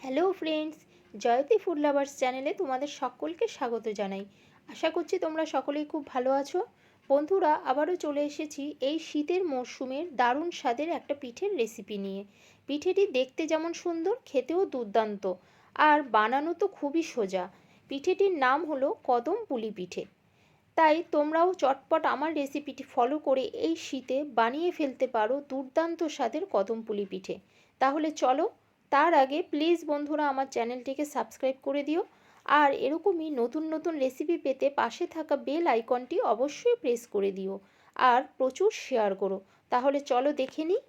Hello friends, Jayati food lovers চ্যানেলে তোমাদের সকলকে স্বাগত জানাই। আশা করছি তোমরা সকলেই খুব ভালো আছো। বন্ধুরা, আবারও চলে এসেছি এই শীতের মরশুমের দারুণ স্বাদের একটা পিঠের রেসিপি নিয়ে। পিঠেটি দেখতে যেমন সুন্দর, খেতেও দুর্দান্ত, আর বানানো তো খুবই সোজা। পিঠেটির নাম হলো কদম পুলি পিঠে। তাই তোমরাও চটপট আমার রেসিপিটি ফলো করে এই শীতে বানিয়ে ফেলতে পারো দুর্দান্ত স্বাদের কদম পুলি পিঠে। তাহলে চলো, তার আগে প্লিজ বন্ধুরা আমার চ্যানেলটিকে সাবস্ক্রাইব করে দিও, আর এরকমই নতুন নতুন রেসিপি পেতে পাশে থাকা বেল আইকনটি অবশ্যই প্রেস করে দিও, আর প্রচুর শেয়ার করো। তাহলে চলো দেখে নিই।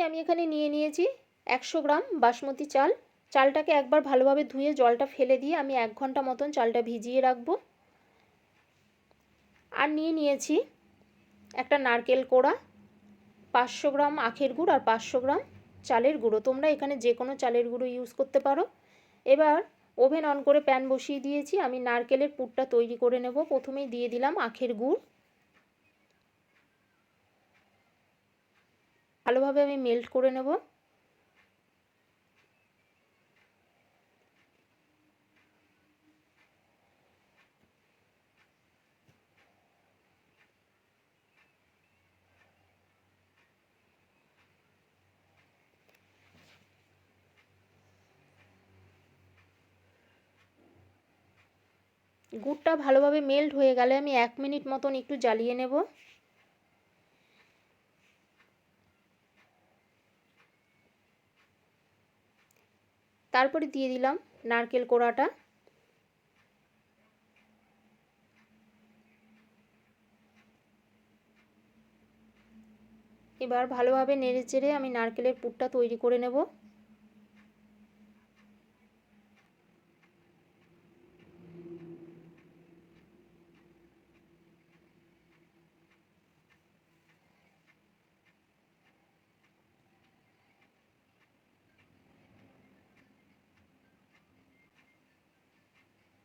আমি এখানে নিয়ে নিয়েছি 100 গ্রাম বাসমতি চাল। চালটাকে একবার ভালোভাবে ধুয়ে জলটা ফেলে দিয়ে আমি 1 ঘন্টা মতন চালটা ভিজিয়ে রাখবো। আর নিয়ে নিয়েছি একটা নারকেল কোড়া, 500 গ্রাম আখের গুড় আর 500 গ্রাম চালের গুঁড়ো। তোমরা এখানে যে কোনো চালের গুঁড়ো ইউজ করতে পারো। এবার ওভেন অন করে প্যান বসিয়ে দিয়েছি। আমি নারকেলের পুরটা তৈরি করে নেব। প্রথমেই দিয়ে দিলাম আখের গুড়। ভালোভাবে আমি মেল্ট করে নেব। গুড়টা ভালোভাবে মেল্ট হয়ে গেলে আমি 1 মিনিট মতন একটু জ্বালিয়ে নেব। তারপরে দিয়ে দিলাম নারকেল কোড়াটা। এবার ভালোভাবে নেড়েচেড়ে আমি নারকেলের পুরটা তৈরি করে নেব।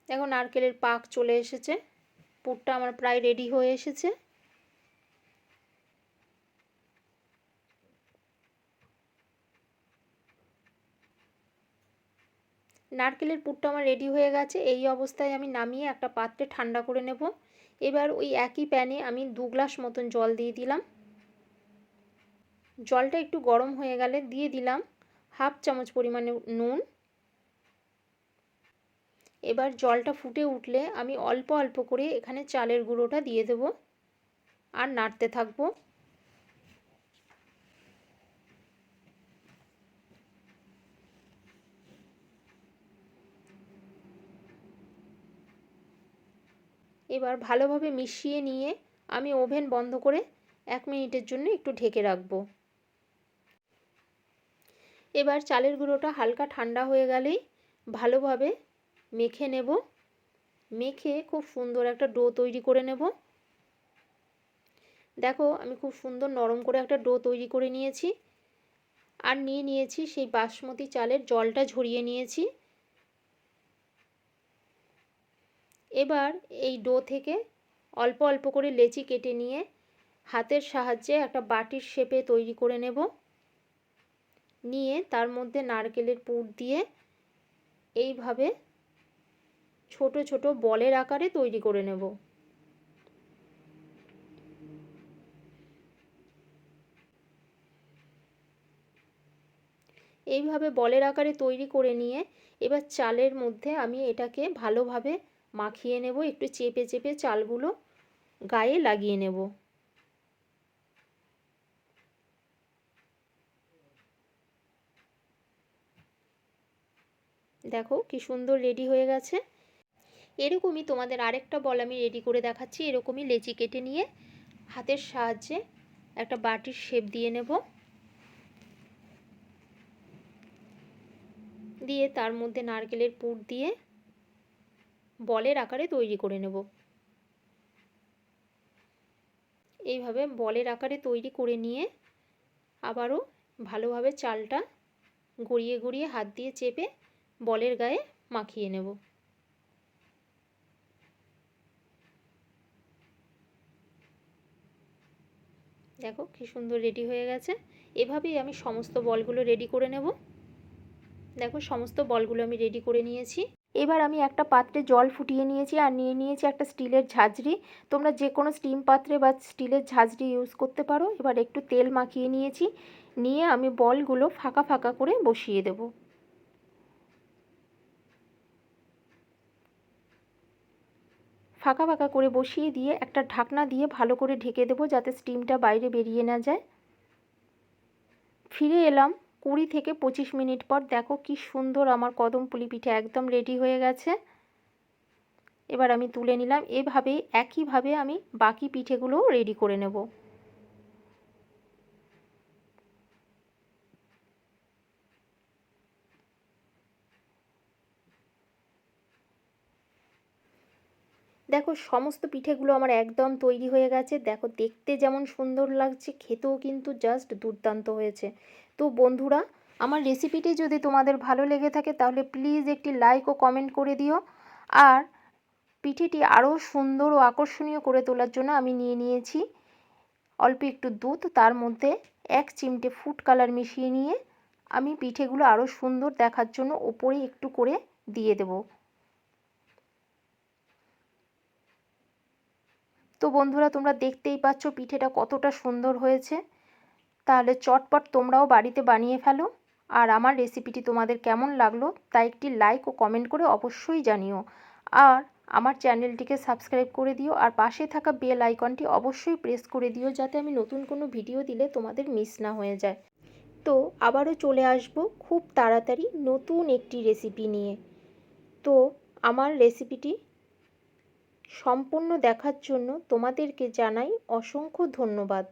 দেখো নারকেলের পাক চলে এসেছে, পুরটা আমার প্রায় রেডি হয়ে এসেছে। নারকেলের পুরটা আমার রেডি হয়ে গেছে। এই অবস্থায় আমি নামিয়ে একটা পাত্রে ঠান্ডা করে নেব। এবার ওই একই প্যানে আমি 2 গ্লাস মতন জল দিয়ে দিলাম। জলটা একটু গরম হয়ে গেলে দিয়ে দিলাম 1/2 চামচ পরিমাণে নুন। এবার জলটা ফুটে উঠলে আমি অল্প অল্প করে এখানে চালের গুঁড়োটা দিয়ে দেব আর নাড়তে থাকবো। এবার ভালোভাবে মিশিয়ে নিয়ে আমি ওভেন বন্ধ করে 1 মিনিটের জন্য একটু ঢেকে রাখবো। এবার চালের গুঁড়োটা হালকা ঠান্ডা হয়ে গেলেই ভালোভাবে মেখে নেব। মেখে খুব সুন্দর একটা ডো তৈরি করে নেব। দেখো আমি খুব সুন্দর নরম করে একটা ডো তৈরি করে নিয়েছি। আর নিয়ে নিয়েছি সেই বাসমতি চালের জলটা ঝরিয়ে নিয়েছি। এবার এই ডো থেকে অল্প অল্প করে লেচি কেটে নিয়ে হাতের সাহায্যে একটা বাটির শেপে তৈরি করে নেব। নিয়ে তার মধ্যে নারকেলের পুর দিয়ে এইভাবে ছোট ছোট বলের আকারে তৈরি করে নেব। এইভাবে বলের আকারে তৈরি করে নিয়ে এবার চালের মধ্যে আমি এটাকে ভালোভাবে মাখিয়ে নেব। একটু চেপে চেপে চালগুলো গায়ে লাগিয়ে নেব। দেখো কি সুন্দর রেডি হয়ে গেছে। এরকমই তোমাদের আরেকটা বল আমি রেডি করে দেখাচ্ছি। এরকমই লেচি কেটে নিয়ে হাতের সাহায্যে একটা বাটির শেপ দিয়ে নেব। দিয়ে তার মধ্যে নারকেলের পুর দিয়ে বলের আকারে তৈরি করে নেব। এইভাবে বলের আকারে তৈরি করে নিয়ে আবারও ভালোভাবে চালটা গড়িয়ে গড়িয়ে হাত দিয়ে চেপে বলের গায়ে মাখিয়ে নেব। দেখো কি সুন্দর রেডি হয়ে গেছে। এভাবেই আমি সমস্ত বলগুলো রেডি করে নেব। দেখো সমস্ত বলগুলো আমি রেডি করে নিয়েছি। এবার আমি একটা পাত্রে জল ফুটিয়ে নিয়েছি আর নিয়ে নিয়েছি একটা স্টিলের ঝাঁঝরি। তোমরা যে কোনো স্টিম পাত্রে বা স্টিলের ঝাঁঝরি ইউজ করতে পারো। এবার একটু তেল মাখিয়ে নিয়েছি, নিয়ে আমি বলগুলো ফাঁকা ফাঁকা করে বসিয়ে দেব। ফাঁকা ফাঁকা করে বসিয়ে দিয়ে একটা ঢাকনা দিয়ে ভালো করে ঢেকে দেবো, যাতে স্টিমটা বাইরে বেরিয়ে না যায়। ফিরে এলাম 20 থেকে 25 মিনিট পর। দেখো কি সুন্দর আমার কদম পুলি পিঠে একদম রেডি হয়ে গেছে। এবার আমি তুলে নিলাম। এভাবে একইভাবে আমি বাকি পিঠেগুলোও রেডি করে নেব। দেখো সমস্ত পিঠেগুলো আমার একদম তৈরি হয়ে গেছে। দেখো দেখতে যেমন সুন্দর লাগছে, খেতেও কিন্তু জাস্ট দুর্দান্ত হয়েছে। তো বন্ধুরা, আমার রেসিপিটি যদি তোমাদের ভালো লেগে থাকে তাহলে প্লিজ একটি লাইক ও কমেন্ট করে দিও। আর পিঠেটি আরও সুন্দর ও আকর্ষণীয় করে তোলার জন্য আমি নিয়ে নিয়েছি অল্প একটু দুধ, তার মধ্যে 1 চিমটে ফুড কালার মিশিয়ে নিয়ে আমি পিঠেগুলো আরও সুন্দর দেখার জন্য ওপরে একটু করে দিয়ে দেব। তো বন্ধুরা, তোমরা দেখতেই পাচ্ছ পিঠেটা কতটা সুন্দর হয়েছে। তাহলে চটপট তোমরাও বাড়িতে বানিয়ে ফেলো। আর আমার রেসিপিটি তোমাদের কেমন লাগলো তা একটি লাইক ও কমেন্ট করে অবশ্যই জানিও। আর আমার চ্যানেলটিকে সাবস্ক্রাইব করে দিও, আর পাশে থাকা বেল আইকনটি অবশ্যই প্রেস করে দিও, যাতে আমি নতুন কোনো ভিডিও দিলে তোমাদের মিস না হয়ে যায়। তো আবারও চলে আসবো খুব তাড়াতাড়ি নতুন একটি রেসিপি নিয়ে। তো আমার রেসিপিটি সম্পূর্ণ দেখার জন্য তোমাদেরকে জানাই অসংখ্য ধন্যবাদ।